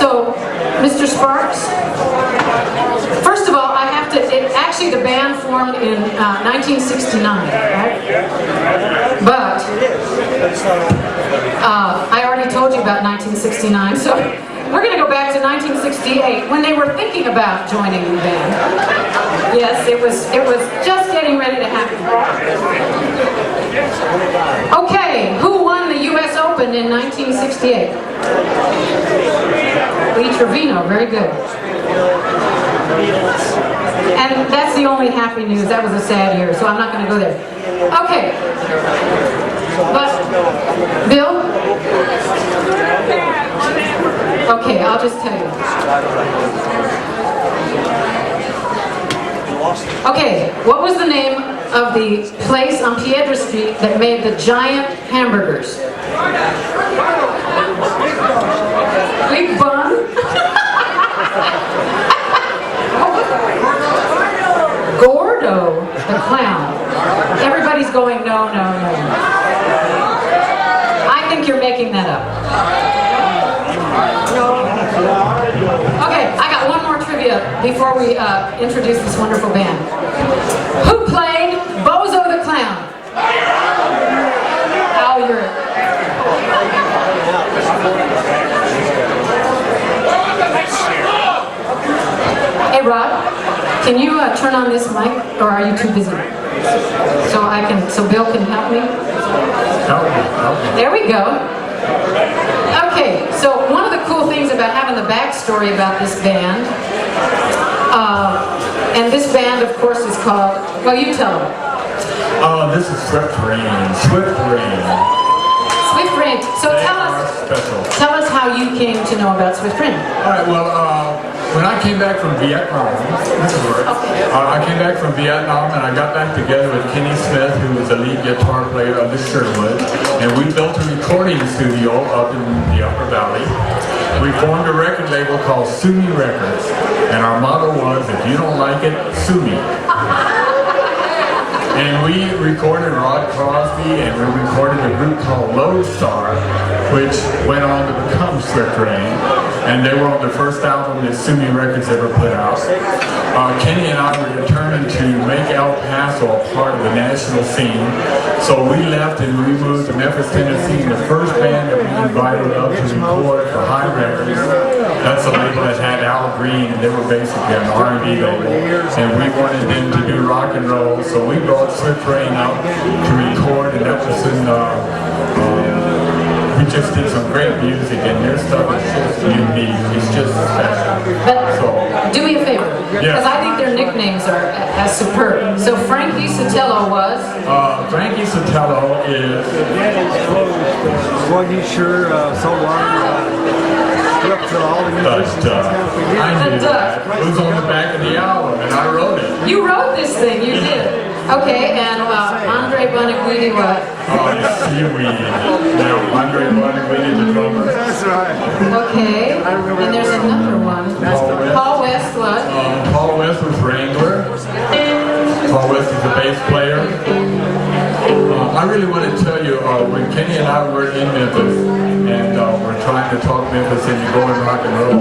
So, Mr. Sparks, first of all, I have to, actually the band formed in 1969, right? But, I already told you about 1969, so we're going to go back to 1968, when they were thinking about joining the band. Yes, it was just getting ready to happen. Okay, who won the U.S. Open in 1968? Lee Trevino, very good. And that's the only happy news. That was a sad year, so I'm not going to go there. Okay. But, Bill? Okay, I'll just tell you. Okay, what was the name of the place on Piedra Street that made the giant hamburgers? Big Bun? Gordo, the clown. Everybody's going, no, no, no. I think you're making that up. Okay, I got one more trivia before we introduce this wonderful band. Who played Bozo the Clown? Al Uric. Hey Rod, can you turn on this mic, or are you too busy? So Bill can help me? Help me. There we go. Okay, so one of the cool things about having the backstory about this band, and this band of course is called, well you tell them. This is Swift Rain. Swift Rain. Swift Rain. So tell us how you came to know about Swift Rain. Alright, well, when I came back from Vietnam, I came back from Vietnam and I got back together with Kenny Smith, who was the lead guitar player of the Sherwood, and we built a recording studio up in the Upper Valley. We formed a record label called Sue Me Records, and our motto was, if you don't like it, sue me. And we recorded Rod Crosby, and we recorded a group called Lodestar, which went on to become Swift Rain. And they were on the first album that Sue Me Records ever put out. Kenny and I were determined to make El Paso a part of the national scene. So we left and we moved to Memphis, Tennessee. And the first band that we invited up to record for High Records, that's a label that had Al Green, and they were basically an R&B label. And we wanted them to do rock and roll, so we brought Swift Rain out to record, and that was in we just did some great music, and their stuff is just unique. It's just special. So, do me a favor, because I think their nicknames are as superb. So Frankie Sotelo was? Frankie Sotelo is... Wasn't he sure so long? I knew that. It was on the back of the album, and I wrote it. You wrote this thing, you did. Okay, and Andre Buoniquidi what? Seaweed. Now, Andre Buoniquidi, the drummer. That's right. Okay, and there's another one. Paul West what? Paul West was Wrangler. Paul West is a bass player. I really want to tell you, when Kenny and I were in Memphis, and we're trying to talk Memphis into going rock and roll.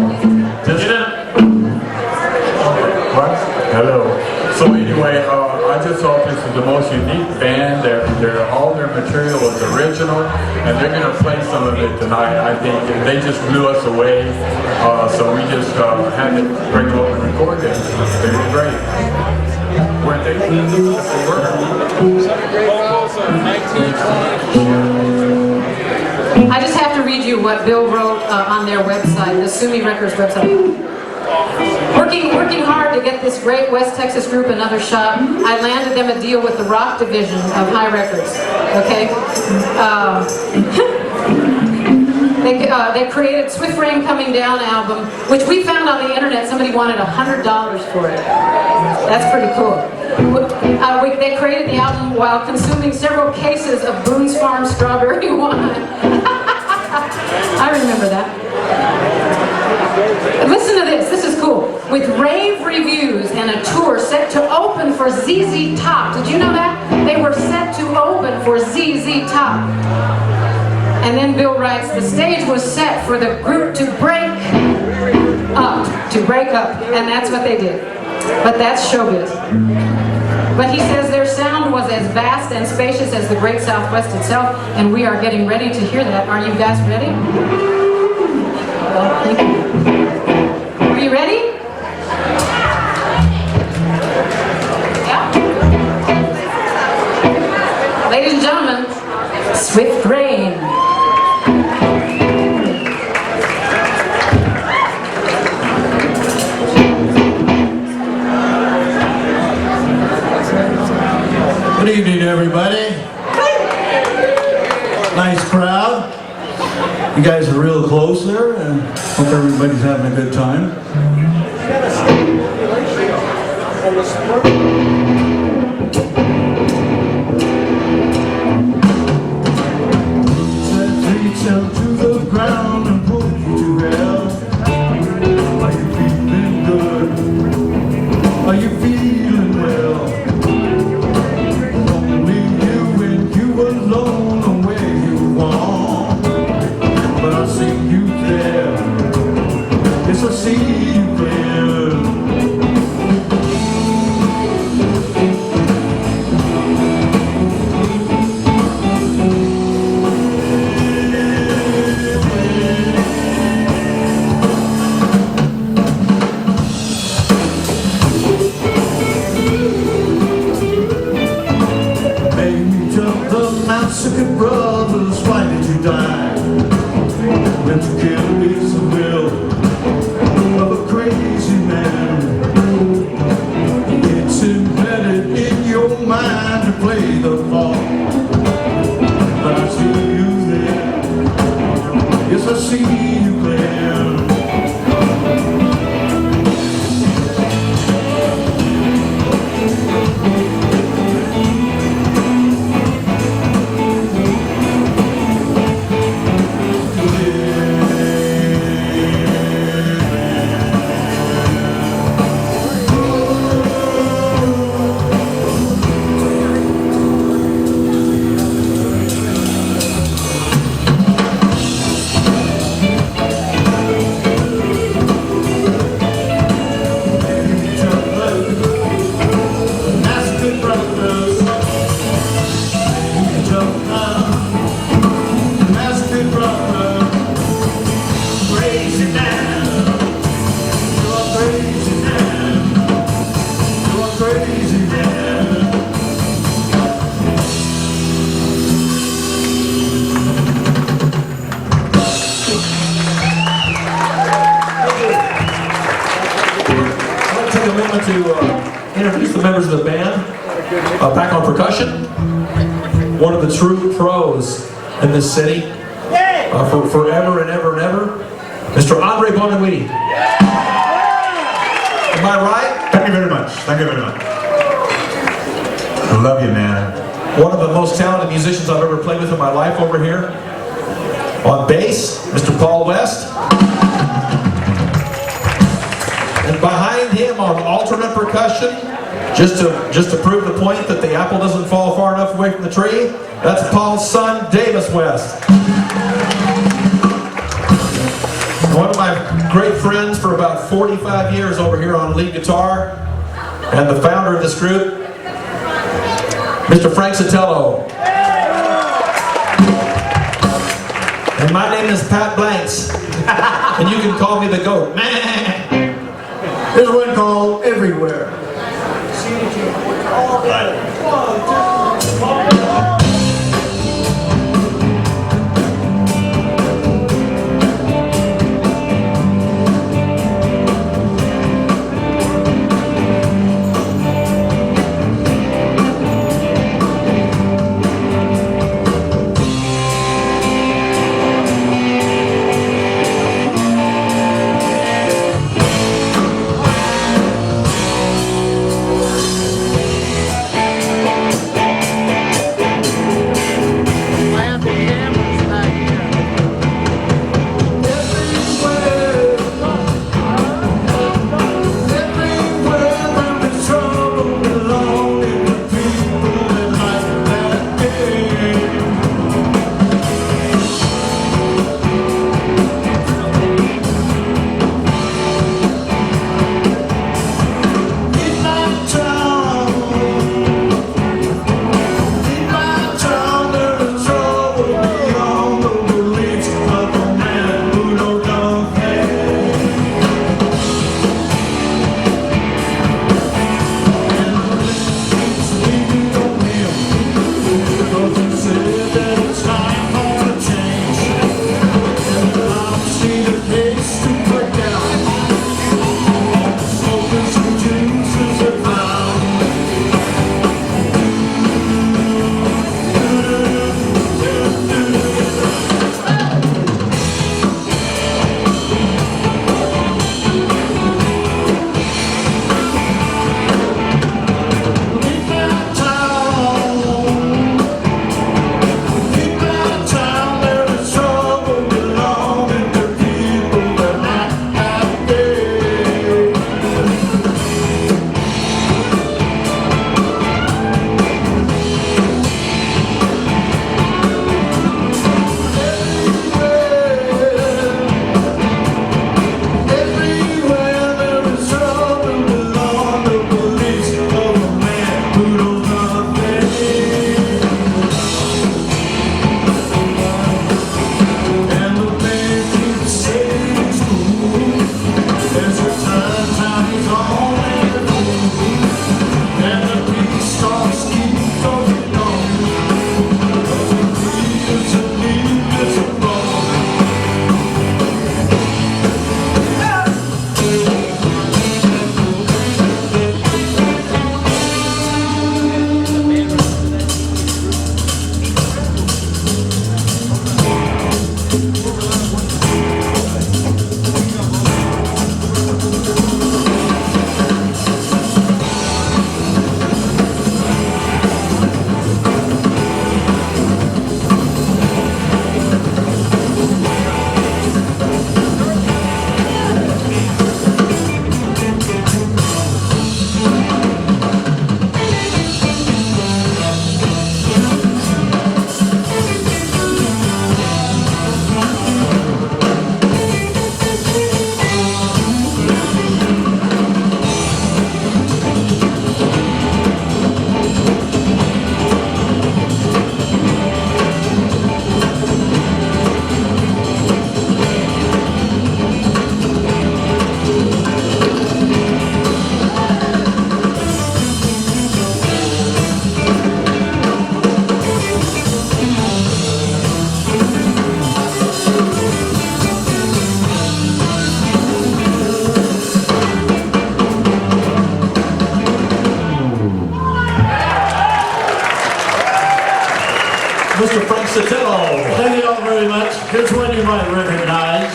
What? Hello. So anyway, I just thought this was the most unique band. All their material was original, and they're going to play some of it tonight. I think they just blew us away, so we just had to bring them up and record them. They were great. Weren't they? I just have to read you what Bill wrote on their website, the Sue Me Records website. Working hard to get this great West Texas group another shot, I landed them a deal with the rock division of High Records. Okay? They created Swift Rain Coming Down album, which we found on the internet. Somebody wanted $100 for it. That's pretty cool. They created the album while consuming several cases of Boone's Farm strawberry wine. I remember that. Listen to this. This is cool. With rave reviews and a tour set to open for ZZ Top. Did you know that? They were set to open for ZZ Top. And then Bill writes, the stage was set for the group to break up, and that's what they did. But that's showbiz. But he says their sound was as vast and spacious as the Great Southwest itself, and we are getting ready to hear that. Are you guys ready? Are you ready? Yeah? Ladies and gentlemen, Swift Rain. Good evening, everybody. Nice crowd. You guys are real close there, and hope everybody's having a good time. Reach out to the ground and pull you to hell. Are you feeling good? Are you feeling well? I see you clear. Age of the massacre brothers, why did you die? When to kill is the will of a crazy man. It's embedded in your mind to play the fall. But I see you there. Yes, I see you clear. To introduce the members of the band. Back on percussion, one of the true pros in this city, for forever and ever and ever, Mr. Andre Bonawiti. Am I right? Thank you very much. Thank you very much. I love you, man. One of the most talented musicians I've ever played with in my life over here. On bass, Mr. Paul West. And behind him on alternate percussion, just to prove the point that the apple doesn't fall far enough away from the tree, that's Paul's son, Davis West. One of my great friends for about 45 years over here on lead guitar, and the founder of this group, Mr. Frank Sotelo. And my name is Pat Blanks, and you can call me the GOAT. There's one called Everywhere. Mr. Frank Sotelo. Thank you all very much. Here's one you might recognize.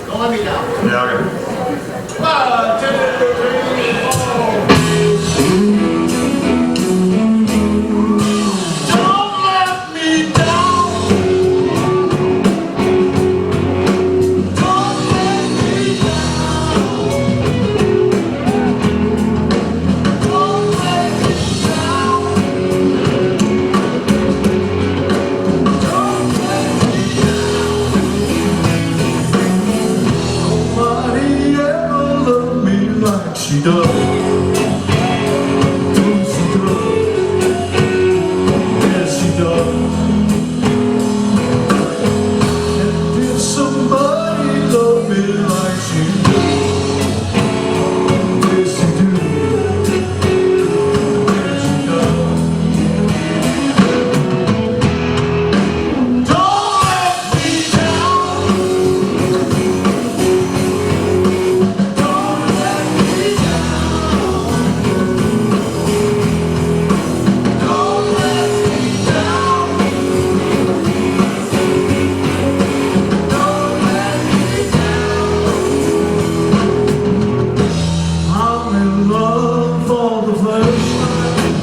Don't let me down. Yeah, okay. 1, 2, 3, 4. Don't let me down. Don't let me down. Don't let me down. Don't let me down. Nobody ever loved me like she does. She does. Yes, she does. And if somebody loved me like she does, yes, she do. Yes, she does. Don't let me down. Don't let me down. Don't let me down. Don't let me down. I'm in love for the first time.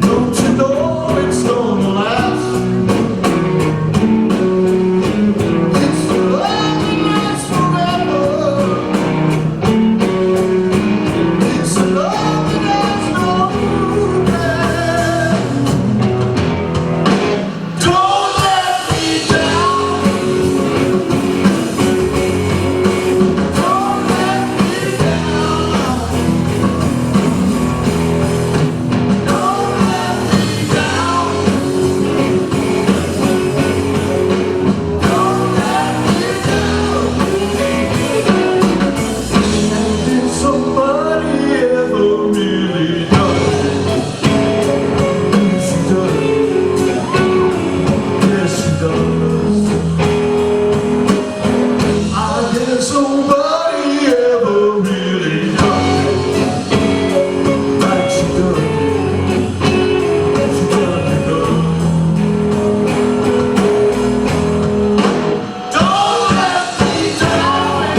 Don't you know it's gonna last? It's the love that lasts forever. It's the love that has no end. Don't let me down. Don't let me down. Don't let me down. Don't let me down. And if somebody ever really does it, she does. Yes, she does. I guess somebody ever really does it like she does. She does, Don't let me down.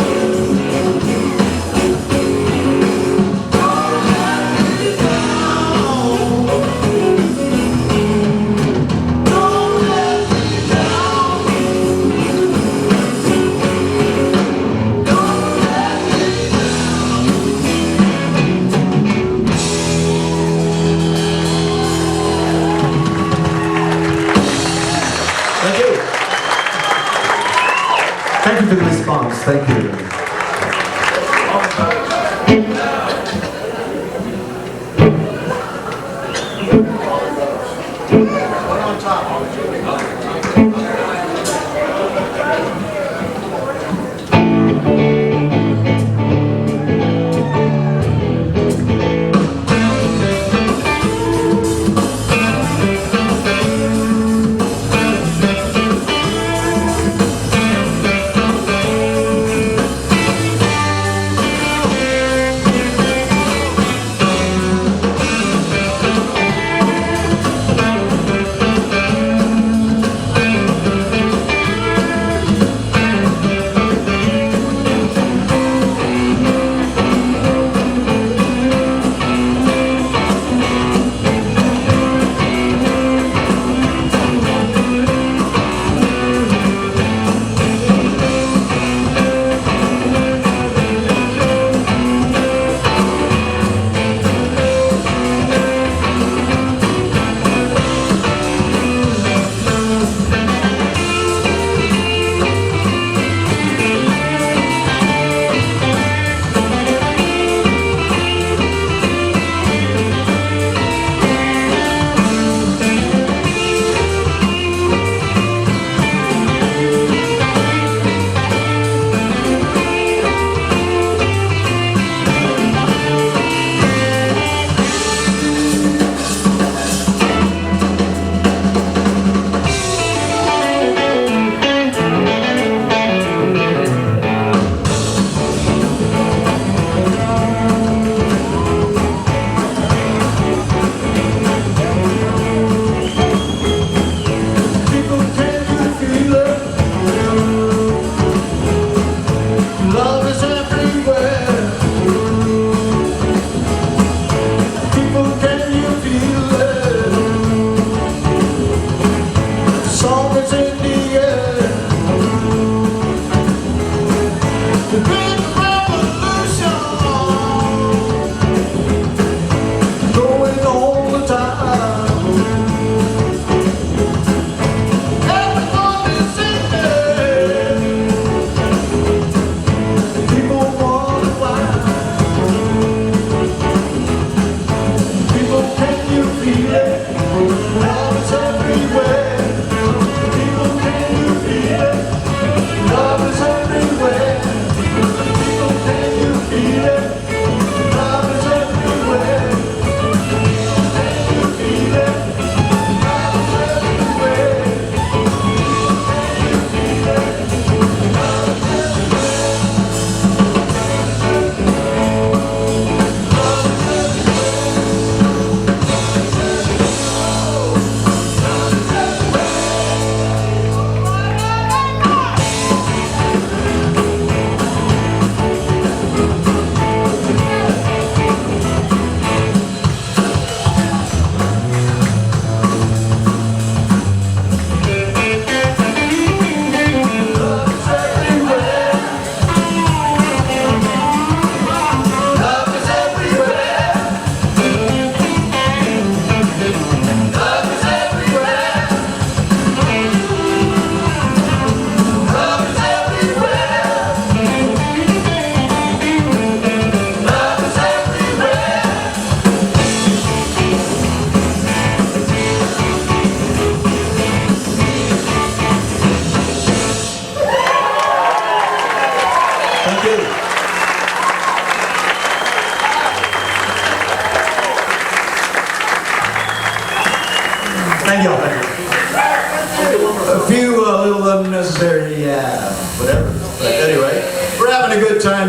Don't let me down. Don't let me down. Don't let me Thank you. Thank you for the response. Thank you.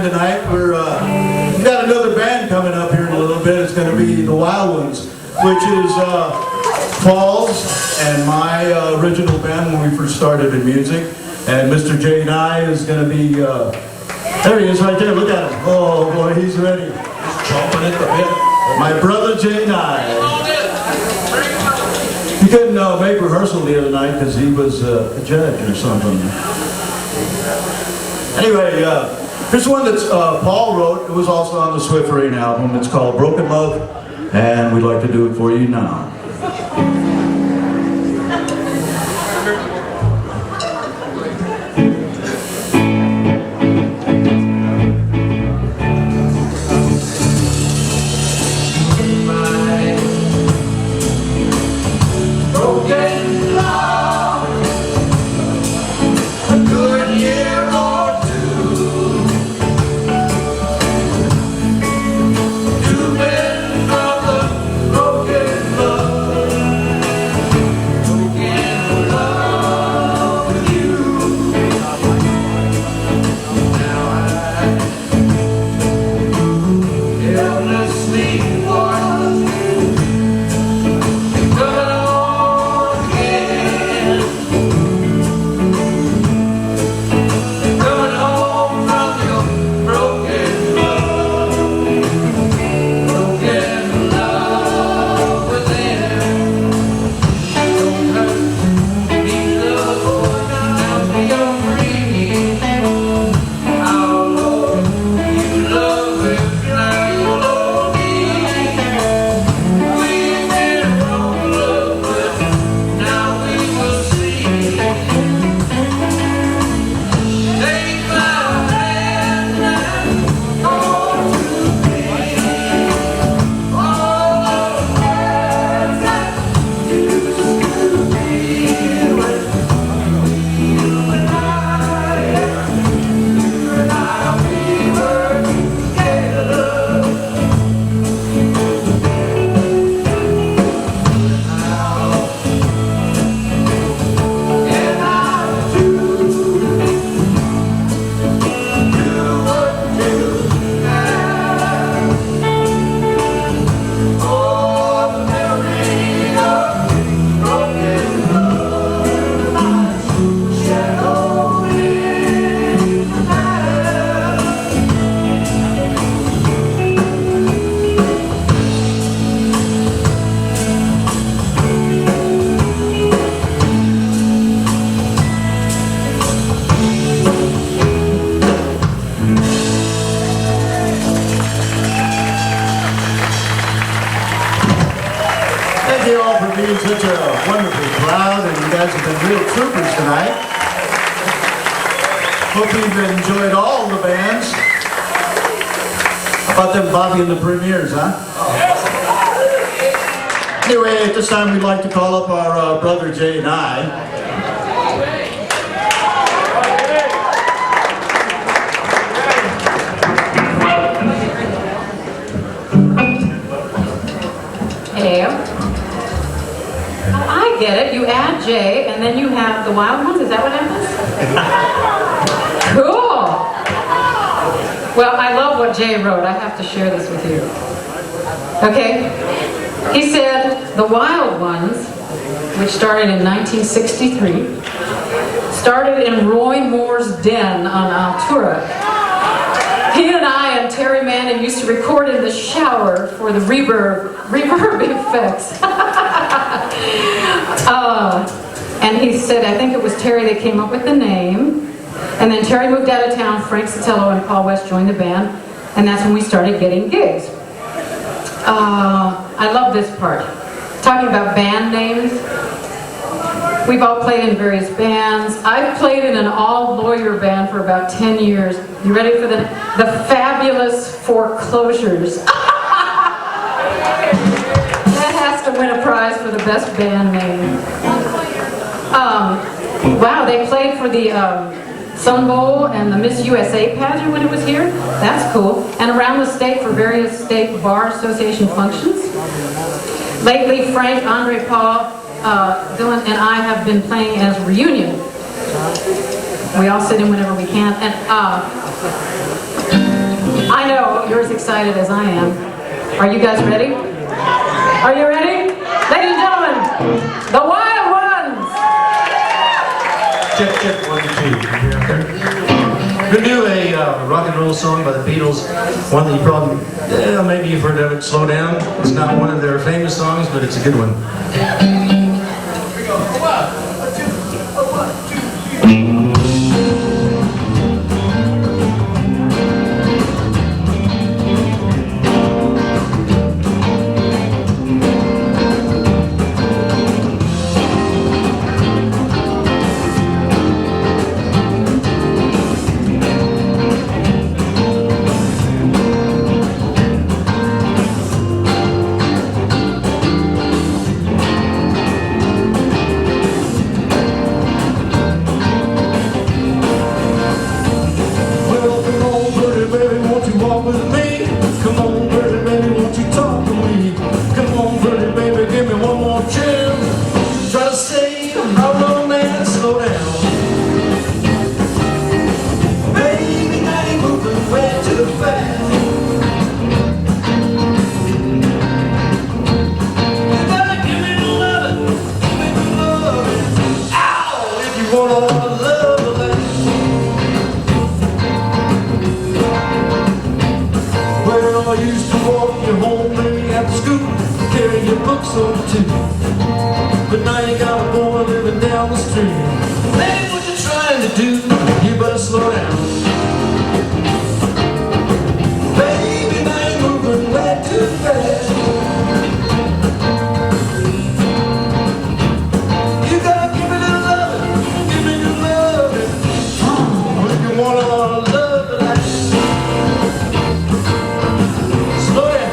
tonight. We've got another band coming up here in a little bit. It's going to be the Wild Ones, which is Paul's and my original band when we first started in music. And Mr. Jay Nye is going to be, there he is right there, look at him. Oh boy, he's ready. Chomping at the bit. My brother Jay Nye. He couldn't make rehearsal the other night because he was a judge or something. Anyway, here's one that Paul wrote. It was also on the Swift Rain album. It's called Broken Love, and we'd like to do it for you now. Thank you all for being such a wonderful crowd, and you guys have been real troopers tonight. Hope you've enjoyed all the bands. How about them Bobby and the Premiers, huh? Anyway, at this time we'd like to call up our brother Jay Nye. I get it. You add Jay, and then you have the Wild Ones. Is that what happens? Cool. Well, I love what Jay wrote. I have to share this with you. Okay? He said, the Wild Ones, which started in 1963, started in Roy Moore's den on Altura. He and I and Terry Manning used to record in the shower for the reverb effects. And he said, I think it was Terry that came up with the name. And then Terry moved out of town, Frank Sotelo and Paul West joined the band, and that's when we started getting gigs. I love this part. Talking about band names. We've all played in various bands. I've played in an all-lawyer band for about 10 years. You ready for the Fabulous Foreclosures? That has to win a prize for the best band name. Wow, they played for the Sun Bowl and the Miss USA pageant when it was here. That's cool. And around the state for various state bar association functions. Lately, Frank, Andre, Paul, Dylan, and I have been playing as Reunion. We all sit in whenever we can. And know you're as excited as I am. Are you guys ready? Are you ready? Ladies and gentlemen, the Wild Ones! Check, 1, 2. We're gonna do a rock and roll song by the Beatles. One that you probably, maybe you've heard of it, Slow Down. It's not one of their famous songs, but it's a good one. But now you got a boy living down the street. Hey, what you trying to do? You better slow down. Baby, now you're moving way too fast. You gotta give me the loving, give me the loving. If you want a lot of love to last. Slow down.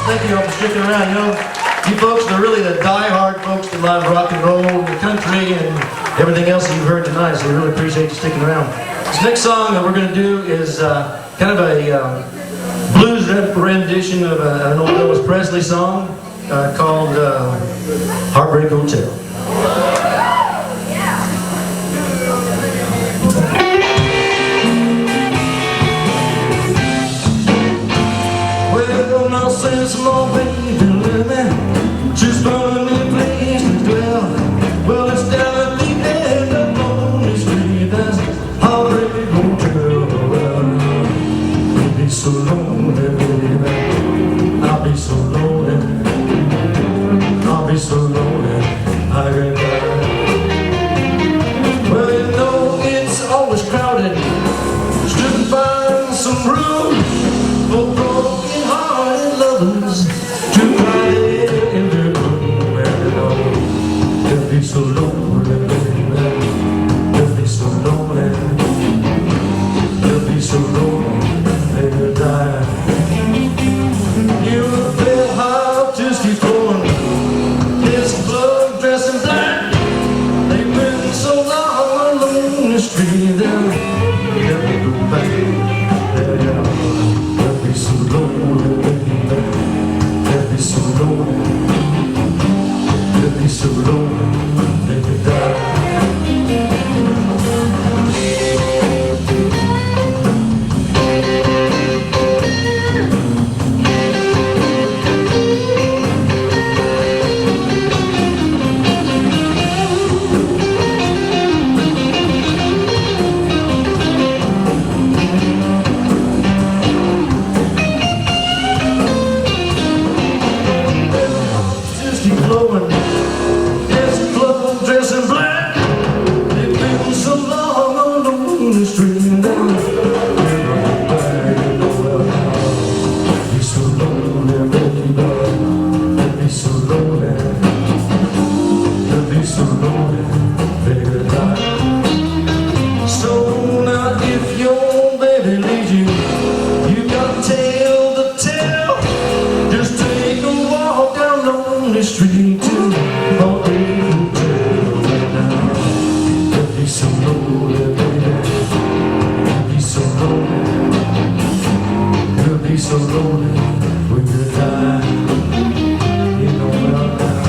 Thank you all for sticking around. You know, you folks are really the die-hard folks that love rock and roll, the country, and everything else that you've heard tonight, so we really appreciate you sticking around. This next song that we're going to do is kind of a blues rendition of an old Elvis Presley song called Heartbreak Hotel. Well, now since my baby living, she's found a new place to dwell. Well, it's down at the end of Lonely Street, that's Heartbreak Hotel. Well, I'll be so lonely, baby. I'll be so lonely. I'll be so lonely, I can die. Well, you know it's always crowded. Should find some room for broken-hearted lovers to cry in their room. And they'll be so lonely, baby. They'll be so lonely. They'll be so lonely, they'll die. You feel how just keeps going. It's be so lonely they could die. Just keep blowing. There's a club dressed in black. They've been so long on the lonely street and down. Be so lonely, baby. They'll be so lonely. They'll be so lonely, baby. So now if your baby leaves you, you got a tale to tell. Just take a walk down lonely street to Heartbreak Hotel right now. They'll be so lonely, baby. They'll be so lonely. They'll be so lonely when you die. You know well now.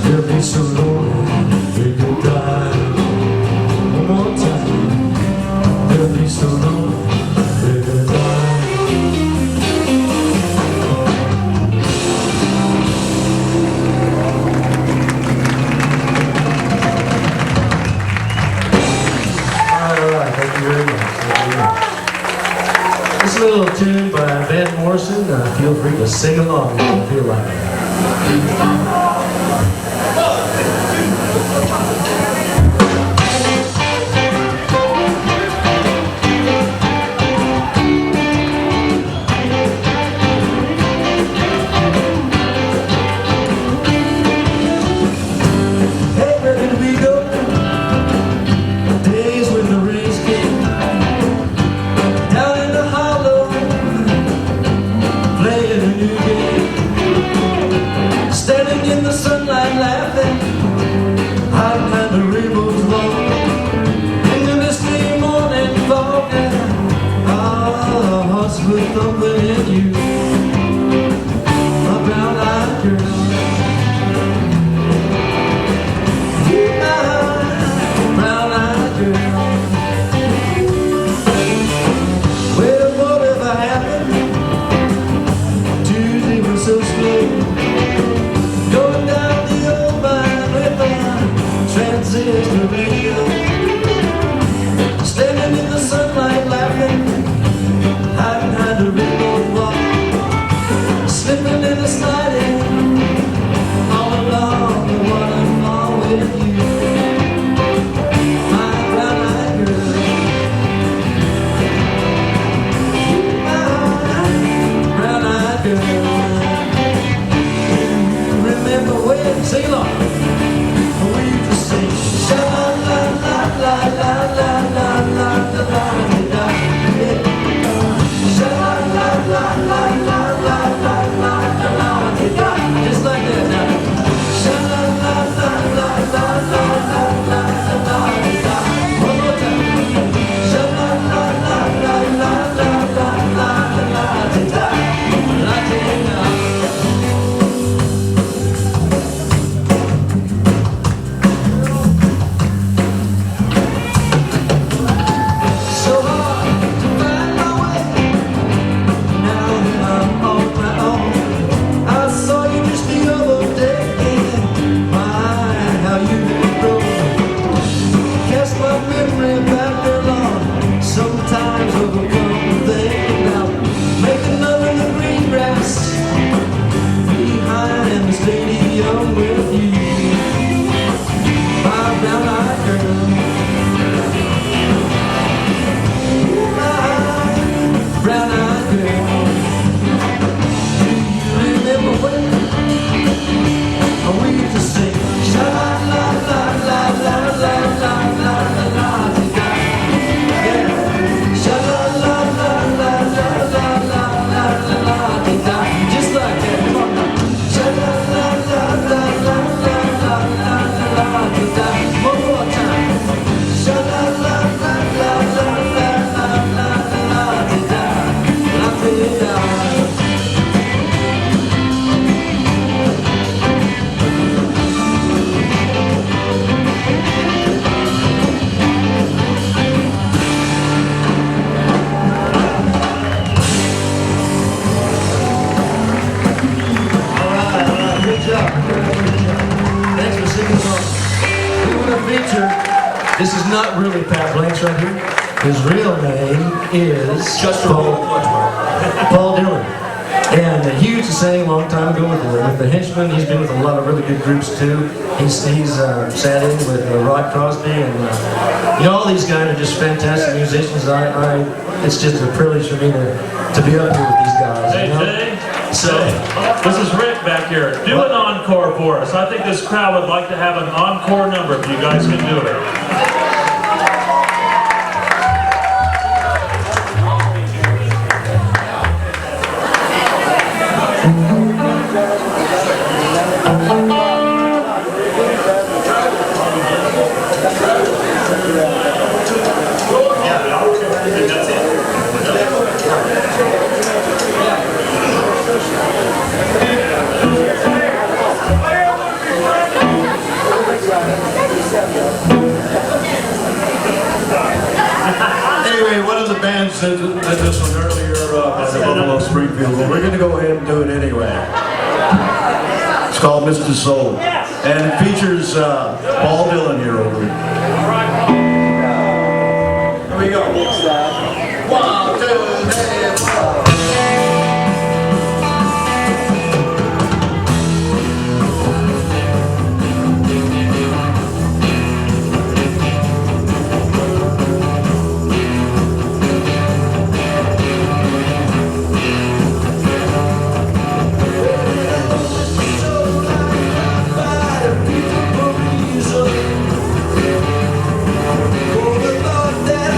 They'll be so lonely when you die. One more time. They'll be so lonely when you die. All right, thank you very much. Thank you very much. This little tune by Van Morrison, feel free to sing along if you feel like it. Hey, where did we go? Days when the rains came down in the hollow, playing a new game, standing in the sunlight laughing, hiding behind the rainbow's wall, in the misty morning fog, our hearts were thumping in you, my brown-eyed girl. Brown-eyed girl. Well, whatever happened? Tuesday was so slow. Going down the old mine with a transistor radio. Standing in the sunlight laughing, hiding behind the rainbow wall. Slipping in the sliding Thanks for singing along. We want to feature, this is not really Pat Blanks right here. His real name is Paul Dillon. And he used to sing a long time ago with the Henchmen. He's been with a lot of really good groups too. He's sat in with Rod Crosby, and all these guys are just fantastic musicians. It's just a privilege for me to be up here with these guys. Hey, Jay. This is Rick back here. Do an encore for us. I think this crowd would like to have an encore number if you guys can do it. Anyway, one of the bands did this one earlier at the Buffalo Springfield, but we're going to go ahead and do it anyway. It's called Mr. Soul, and it features Paul Dillon here over it. Here we go. 1, 2, 3, 4. Oh, the thought that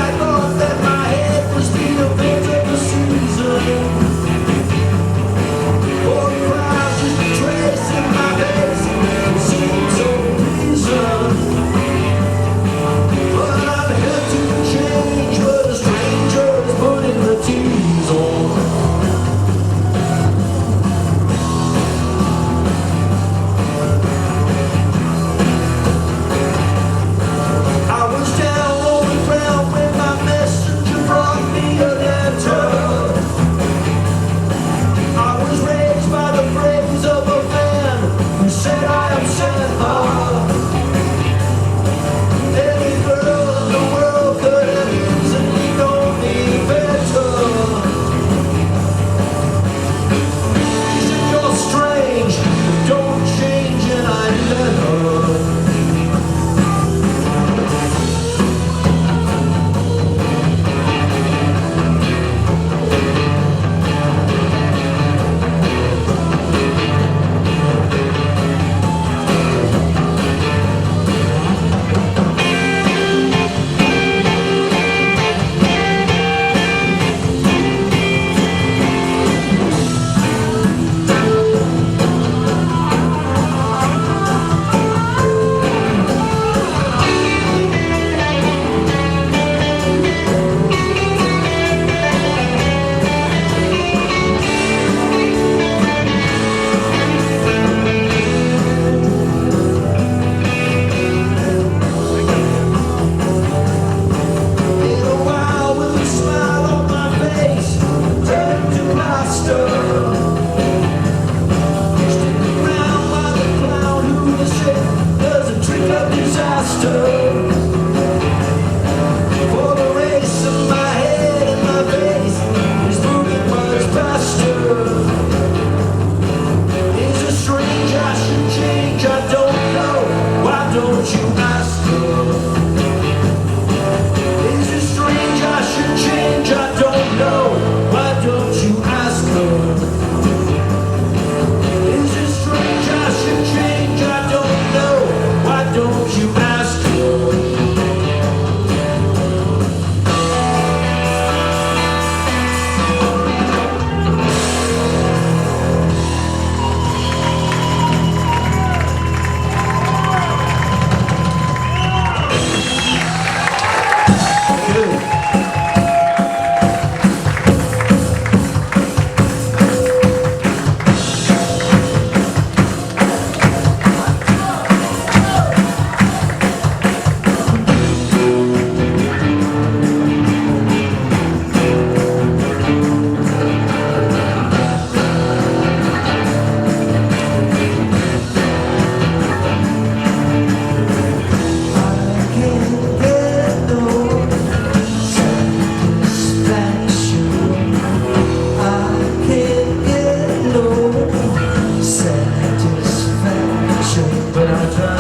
I try,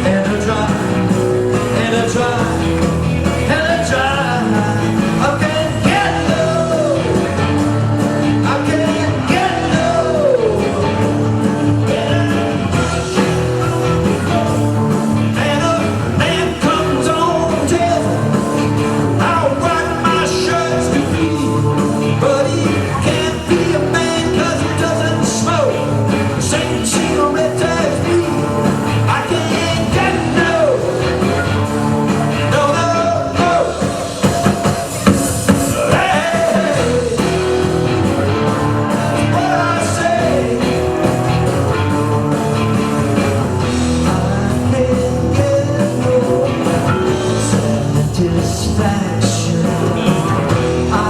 and I try, and I try, and I try. I can't get no, I can't get no. And a man comes on and tells me how white my shirts can be, but he can't be a man 'cause he doesn't smoke the same cigarette as me. I can't get no, no, no, no. Hey, what I say, I can't get no satisfaction. I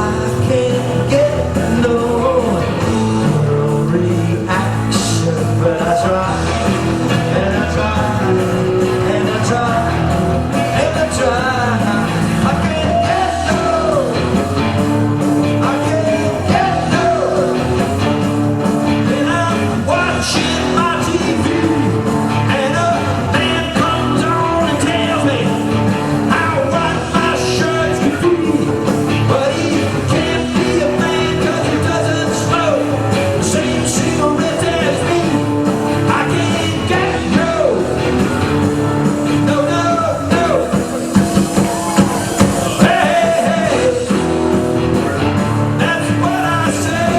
can't get no reaction, but I try, and I try, and I try, and I try. I can't get no, I can't get no. And I'm watching my TV, and a man comes on and tells me how white my shirts can be, but he can't be a man 'cause he doesn't smoke the same cigarette as me. I can't get no, no, no, no. Hey, hey, that's what I say.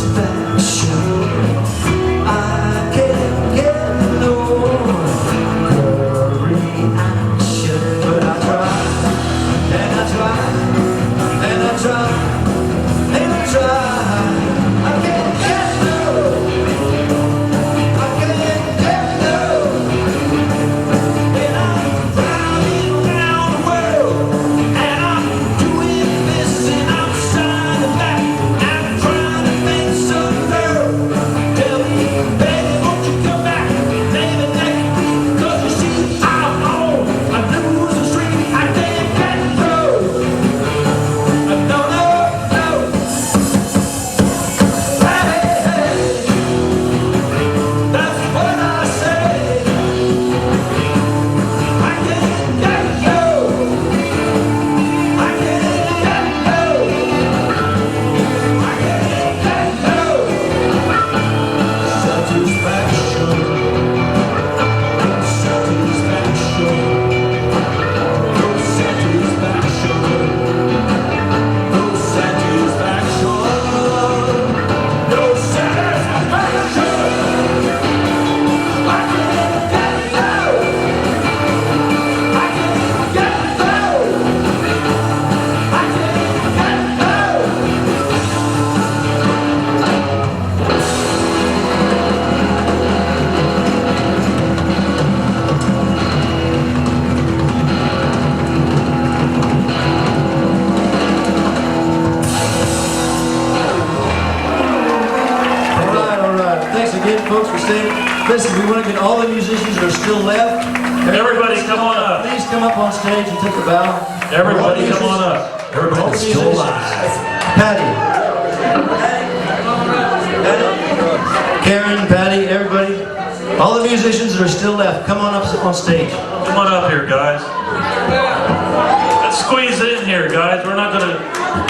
Satisfaction. I can't get no reaction, but I try, and I try, and I try, and I try. I can't get no, I can't get no. And I'm driving around the world, and I'm doing this, and I'm signing that. I'm trying to make some girl tell me, baby, won't you come back, maybe next week? 'Cause you see, I'm on a losing streak. I can't get no, no, no, no. Hey, hey, that's what I say. I can't get no, I can't get no, I can't get no satisfaction, satisfaction, no satisfaction, no satisfaction, no satisfaction. I can't get no, I can't get no, I can't get no. All right. Thanks again, folks, for staying. Listen, we want to get all the musicians that are still left. Everybody come on up. Please come up on stage and take a bow. Everybody come on up. Everybody All the that's still musicians. alive. Patty. Karen, Patty, everybody. All the musicians that are still left, come on up on stage. Come on up here, guys. Let's squeeze in here, guys. We're not gonna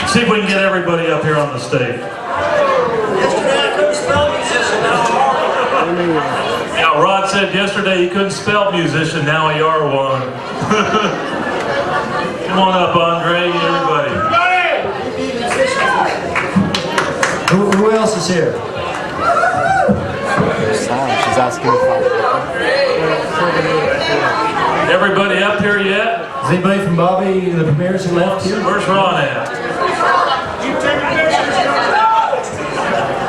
see if we can get everybody up here on the stage. Yeah, Rod said yesterday you couldn't spell musician, now you are one. Come on up, Andre, everybody. Who else is here? She's asking if Everybody up here yet? Is anybody from Bobby, the premieres who left here? Where's Ron at?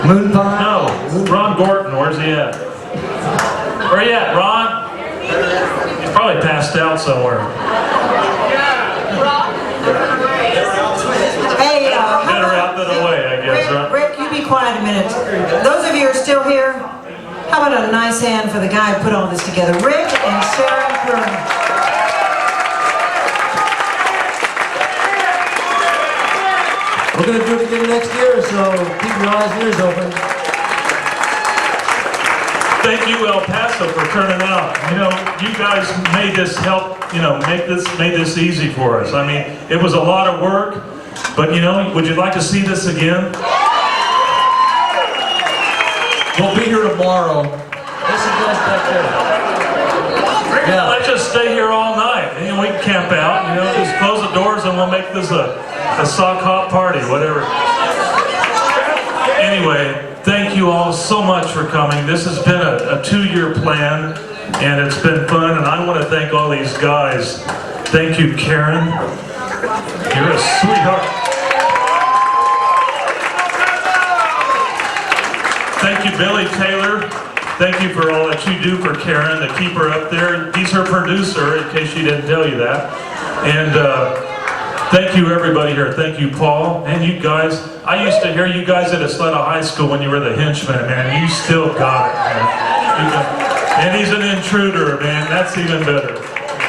Moon Pie? No, Ron Gorton, where's he at? Where you at, Ron? He's probably passed out somewhere. Hey, Better out than away, I guess, right? Rick, you be quiet a minute. Those of you who are still here, how about a nice hand for the guy who put all this together? Rick and Sarah Kern. We're going to do it again next year, so keep your eyes and ears open. Thank you, El Paso, for turning out. You know, you guys made this help, made this easy for us. I mean, it was a lot of work, but you know, would you like to see this again? We'll be here tomorrow. This is us back there. Yeah. Let's just stay here all night. You know, we can camp out, just close the doors and we'll make this a sock hop party, whatever. Anyway, thank you all so much for coming. This has been a 2-year plan, and it's been fun, and I want to thank all these guys. Thank you, Karen. You're a sweetheart. Thank you, Billy Taylor. Thank you for all that you do for Karen to keep her up there. He's her producer, in case she didn't tell you that. And thank you, everybody here. Thank you, Paul, and you guys. I used to hear you guys at Isleta High School when you were the henchmen, man. You still got it, man. And he's an intruder, man. That's even better.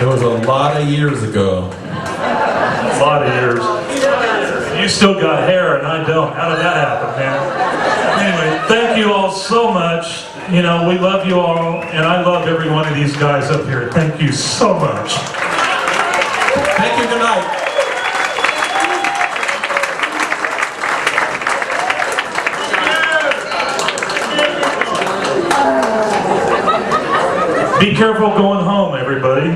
It was a lot of years ago. A lot of years. You still got hair and I don't. How did that happen, man? Anyway, thank you all so much. You know, we love you all, and I love every one of these guys up here. Thank you so much. Thank you, good night. Be careful going home, everybody.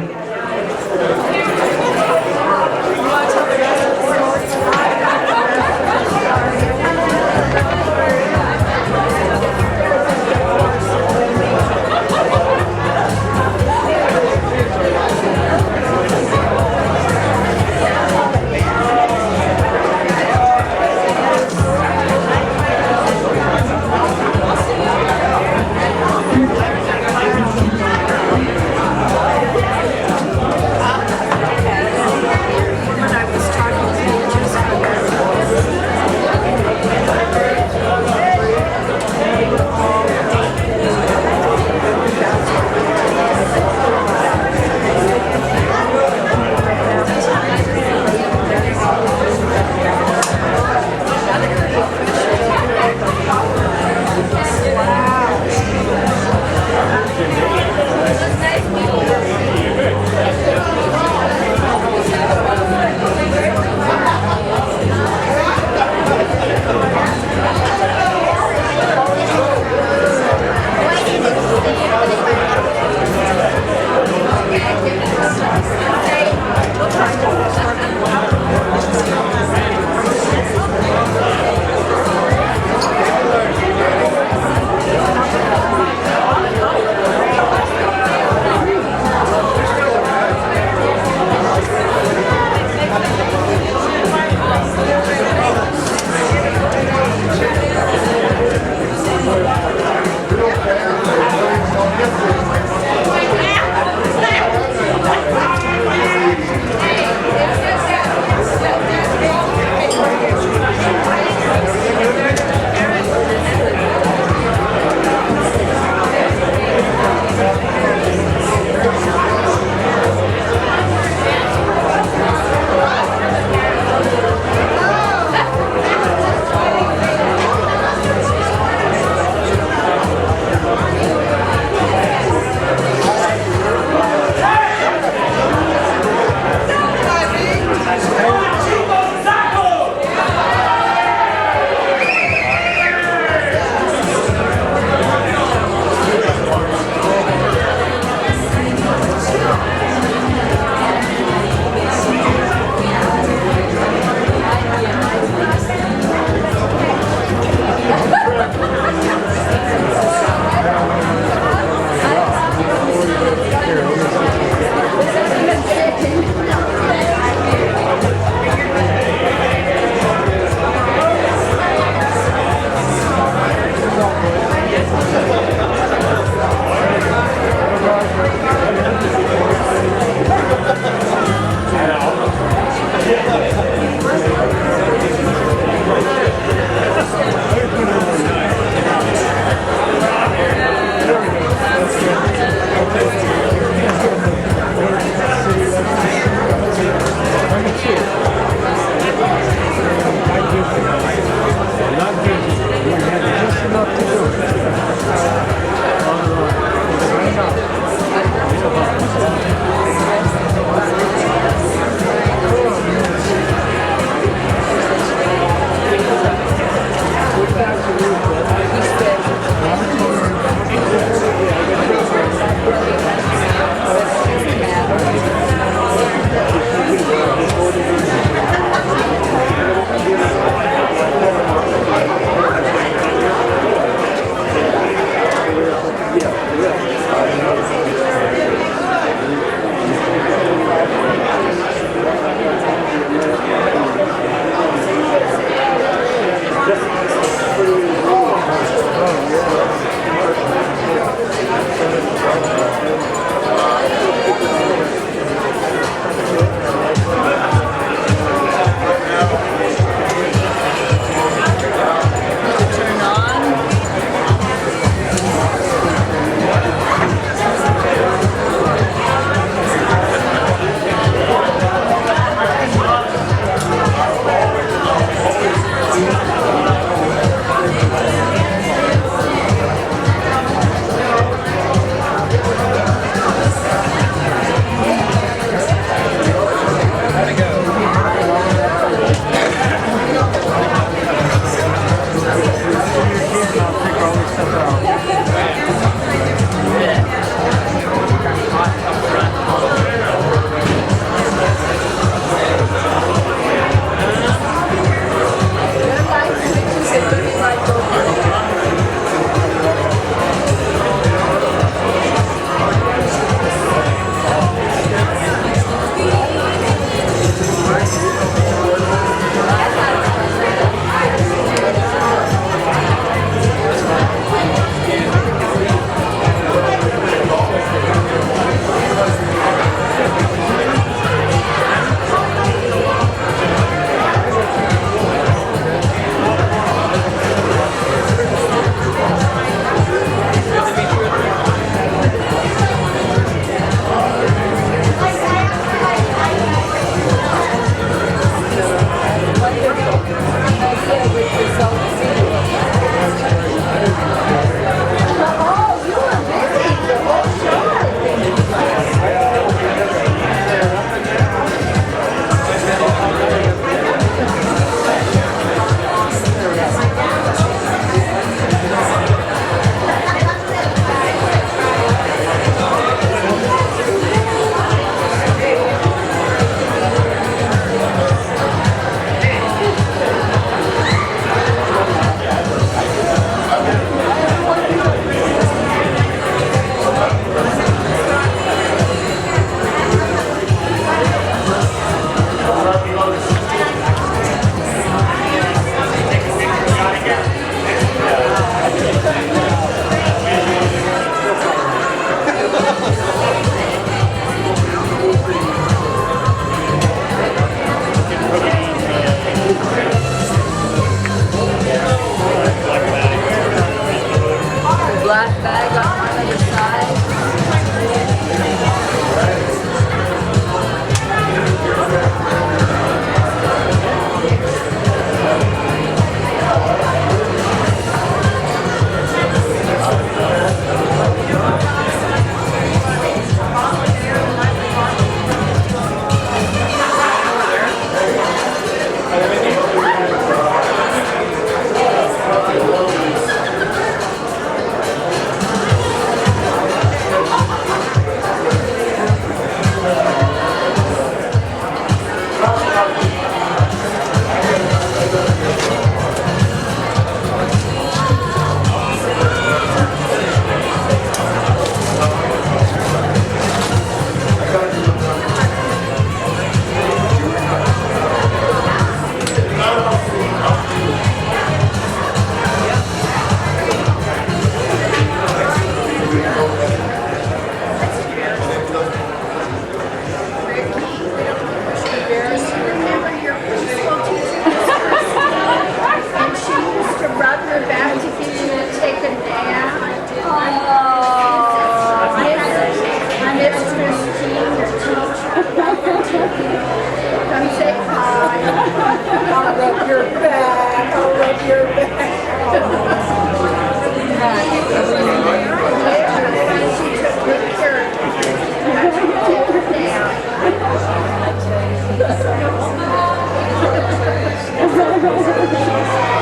Yes.